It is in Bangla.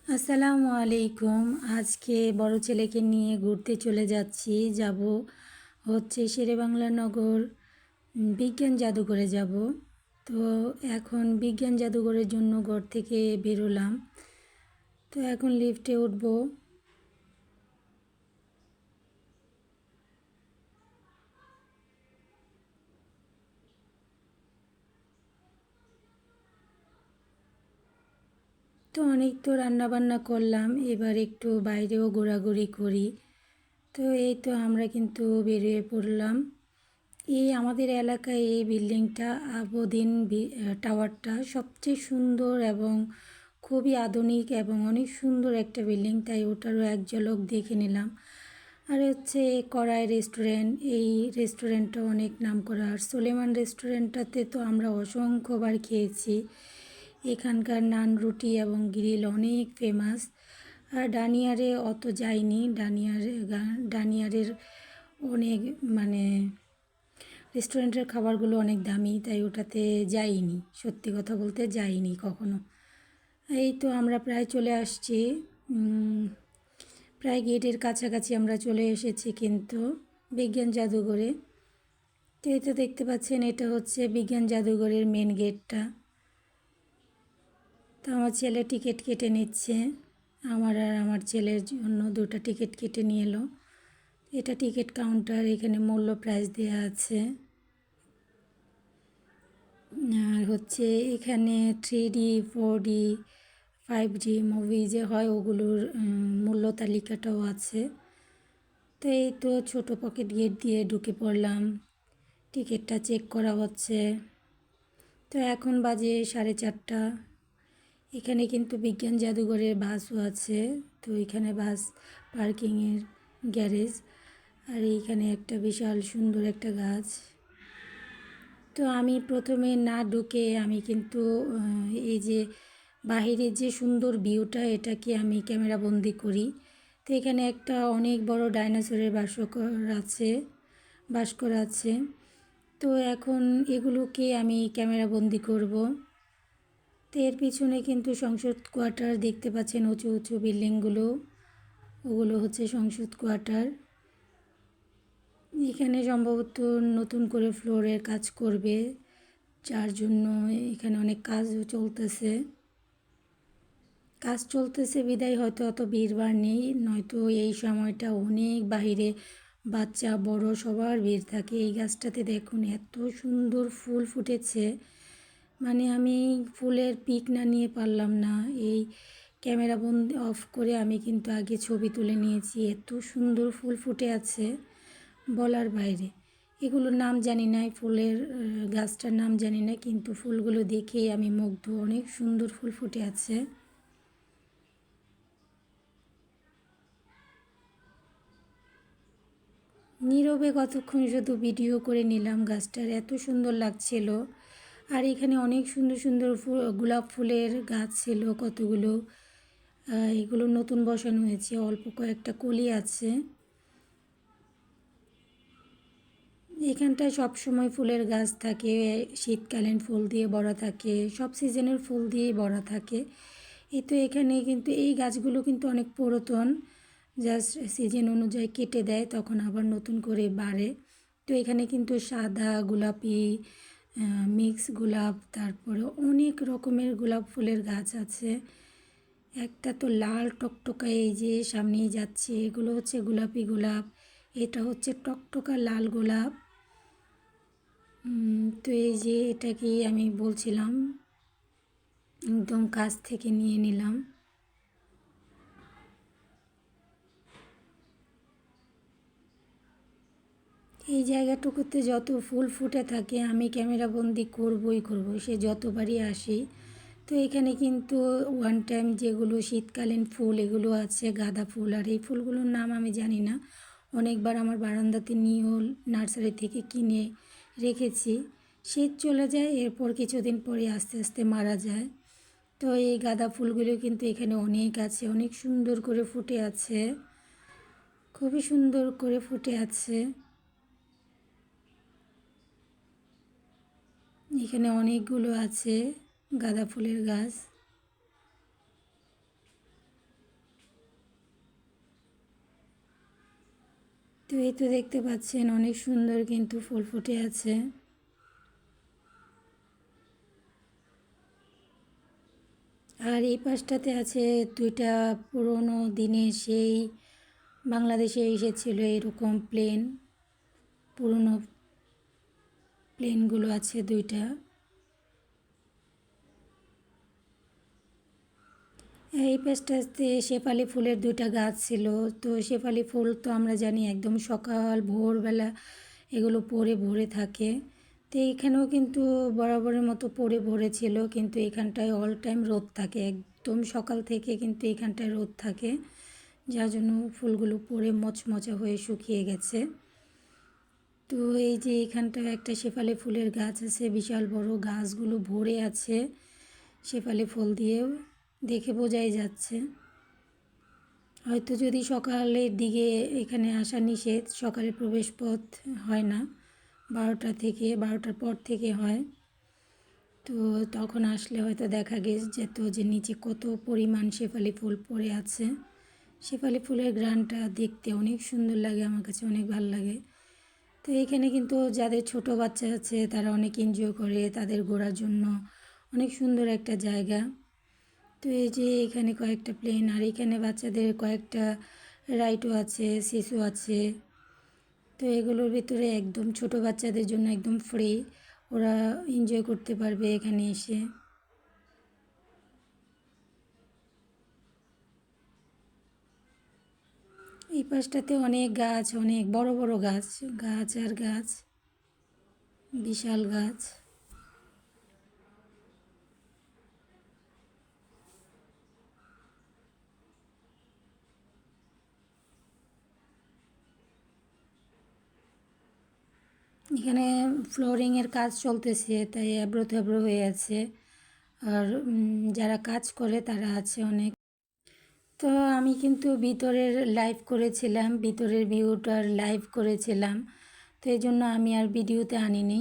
আসসালামু আলাইকুম। আজকে বড় ছেলেকে নিয়ে ঘুরতে চলে যাচ্ছি। যাব হচ্ছে শেরেবাংলা নগর বিজ্ঞান জাদুঘরে যাব। তো এখন বিজ্ঞান জাদুঘরের জন্য ঘর থেকে বেরোলাম। তো এখন লিফটে উঠব। তো অনেক তো রান্নাবান্না করলাম, এবার একটু বাইরেও ঘোরাঘুরি করি। তো এই তো আমরা কিন্তু বেরিয়ে পড়লাম। এই আমাদের এলাকায় এই বিল্ডিংটা আবুদিন টাওয়ারটা সবচেয়ে সুন্দর এবং খুবই আধুনিক এবং অনেক সুন্দর একটা বিল্ডিং, তাই ওটারও এক ঝলক দেখে নিলাম। আর হচ্ছে কড়াই রেস্টুরেন্ট, এই রেস্টুরেন্টটা অনেক নাম করা। আর সুলেমান রেস্টুরেন্টটাতে তো আমরা অসংখ্যবার খেয়েছি। এখানকার নান রুটি এবং গ্রিল অনেক ফেমাস। আর ডানিয়ারে অত যাইনি, ডানিয়ারের অনেক মানে রেস্টুরেন্টের খাবারগুলো অনেক দামি, তাই ওটাতে যাইনি, সত্যি কথা বলতে যাইনি কখনো। এই তো আমরা প্রায় চলে আসছি, প্রায় গেটের কাছাকাছি আমরা চলে এসেছি কিন্তু বিজ্ঞান জাদুঘরে। তো এই তো দেখতে পাচ্ছেন, এটা হচ্ছে বিজ্ঞান জাদুঘরের মেন গেটটা। তো আমার ছেলে টিকিট কেটে নিচ্ছে, আমার আর আমার ছেলের জন্য দুটো টিকিট কেটে নিয়ে এলো। এটা টিকিট কাউন্টার, এখানে মূল্য প্রাইস দেওয়া আছে। আর হচ্ছে এখানে 3D 4D 5D মুভি যে হয় ওগুলোর মূল্য তালিকাটাও আছে। তো এই তো ছোটো পকেট গেট দিয়ে ঢুকে পড়লাম, টিকিটটা চেক করা হচ্ছে। তো এখন বাজে 4:30। এখানে কিন্তু বিজ্ঞান জাদুঘরের বাসও আছে। তো এখানে বাস পার্কিংয়ের গ্যারেজ। আর এইখানে একটা বিশাল সুন্দর একটা গাছ। তো আমি প্রথমে না ঢুকে আমি কিন্তু এই যে বাহিরের যে সুন্দর ভিউটা, এটাকে আমি ক্যামেরা বন্দি করি। তো এখানে একটা অনেক বড় ডাইনোসরের ভাস্কর আছে। তো এখন এগুলোকে আমি ক্যামেরা বন্দি করব। তো এর পিছনে কিন্তু সংসদ কোয়ার্টার দেখতে পাচ্ছেন, উঁচু উঁচু বিল্ডিংগুলো, ওগুলো হচ্ছে সংসদ কোয়ার্টার। এখানে সম্ভবত নতুন করে ফ্লোরের কাজ করবে, যার জন্য এখানে অনেক কাজও চলতেছে বিদায় হয়তো অত ভিড়ভাড় নেই, নয়তো এই সময়টা অনেক বাহিরে বাচ্চা বড় সবার ভিড় থাকে। এই গাছটাতে দেখুন এত সুন্দর ফুল ফুটেছে, মানে আমি ফুলের পিক না নিয়ে পারলাম না। এই ক্যামেরা বন্দি অফ করে আমি কিন্তু আগে ছবি তুলে নিয়েছি। এত সুন্দর ফুল ফুটে আছে বলার বাইরে। এগুলোর নাম জানি না, ফুলের গাছটার নাম জানি না, কিন্তু ফুলগুলো দেখেই আমি মুগ্ধ। অনেক সুন্দর ফুল ফুটে আছে। নীরবে কতক্ষণ শুধু ভিডিও করে নিলাম, গাছটার এত সুন্দর লাগছিল। আর এখানে অনেক সুন্দর সুন্দর গোলাপ ফুলের গাছ ছিল কতগুলো। এগুলো নতুন বসানো হয়েছে, অল্প কয়েকটা কলি আছে। এখানটায় সবসময় ফুলের গাছ থাকে, শীতকালীন ফুল দিয়ে ভরা থাকে, সব সিজনের ফুল দিয়ে ভরা থাকে। এই তো এখানে কিন্তু এই গাছগুলো কিন্তু অনেক পুরাতন, জাস্ট সিজন অনুযায়ী কেটে দেয়, তখন আবার নতুন করে বাড়ে। তো এখানে কিন্তু সাদা গোলাপি মিক্স গোলাপ, তারপরে অনেক রকমের গোলাপ ফুলের গাছ আছে। একটা তো লাল টকটকা, এই যে সামনেই যাচ্ছে, এগুলো হচ্ছে গোলাপি গোলাপ। এটা হচ্ছে টকটকা লাল গোলাপ। তো এই যে এটাকে আমি বলছিলাম, একদম কাছ থেকে নিয়ে নিলাম। এই জায়গাটুকুতে যত ফুল ফুটে থাকে আমি ক্যামেরা বন্দি করবই করব, সে যতবারই আসি। তো এখানে কিন্তু ওয়ান টাইম যেগুলো শীতকালীন ফুল এগুলো আছে, গাঁদা ফুল। আর এই ফুলগুলোর নাম আমি জানি না, অনেকবার আমার বারান্দাতে নিয়েও নার্সারি থেকে কিনে রেখেছি। শীত চলে যায়, এরপর কিছুদিন পরে আস্তে আস্তে মারা যায়। তো এই গাঁদা ফুলগুলো কিন্তু এখানে অনেক আছে, অনেক সুন্দর করে ফুটে আছে, খুবই সুন্দর করে ফুটে আছে। এখানে অনেকগুলো আছে গাঁদা ফুলের গাছ। তো এই তো দেখতে পাচ্ছেন অনেক সুন্দর কিন্তু ফুল ফুটে আছে। আর এই পাশটাতে আছে দুইটা পুরনো দিনের সেই বাংলাদেশে এসেছিল এরকম প্লেন, পুরনো প্লেনগুলো আছে দুইটা। এই পাশটাতে শেফালি ফুলের দুইটা গাছ ছিল। তো শেফালি ফুল তো আমরা জানি একদম সকাল ভোরবেলা এগুলো পরে ভরে থাকে। তো এইখানেও কিন্তু বরাবরের মতো পরে ভরে ছিল, কিন্তু এখানটায় অল টাইম রোদ থাকে, একদম সকাল থেকে কিন্তু এখানটায় রোদ থাকে, যার জন্য ফুলগুলো পরে মচমচা হয়ে শুকিয়ে গেছে। তো এই যে এখানটায় একটা শেফালি ফুলের গাছ আছে, বিশাল বড়, গাছগুলো ভরে আছে শেফালি ফুল দিয়েও, দেখে বোঝাই যাচ্ছে। হয়তো যদি সকালের দিকে এখানে আসা নিষেধ, সকালে প্রবেশ পথ হয় না, 12টার পর থেকে হয়। তো তখন আসলে হয়তো দেখা যেত যে নিচে কত পরিমাণ শেফালি ফুল পড়ে আছে। শেফালি ফুলের ঘ্রাণটা দেখতে অনেক সুন্দর লাগে, আমার কাছে অনেক ভালো লাগে। তো এখানে কিন্তু যাদের ছোট বাচ্চা আছে তারা অনেক এনজয় করে, তাদের ঘোরার জন্য অনেক সুন্দর একটা জায়গা। তো এই যে এখানে কয়েকটা প্লেন, আর এখানে বাচ্চাদের কয়েকটা রাইডও আছে, শিশু আছে। তো এগুলোর ভিতরে একদম ছোট বাচ্চাদের জন্য একদম ফ্রি, ওরা এনজয় করতে পারবে এখানে এসে। এই পাশটাতে অনেক গাছ, অনেক বড় বড় গাছ, গাছ আর গাছ, বিশাল গাছ। এখানে ফ্লোরিংয়ের কাজ চলতেছে, তাই এবড়ো থেবড়ো হয়ে আছে। আর যারা কাজ করে তারা আছে অনেক। তো আমি কিন্তু ভিতরের লাইভ করেছিলাম, ভিতরের ভিউটার লাইভ করেছিলাম, তো এই জন্য আমি আর ভিডিওতে আনিনি।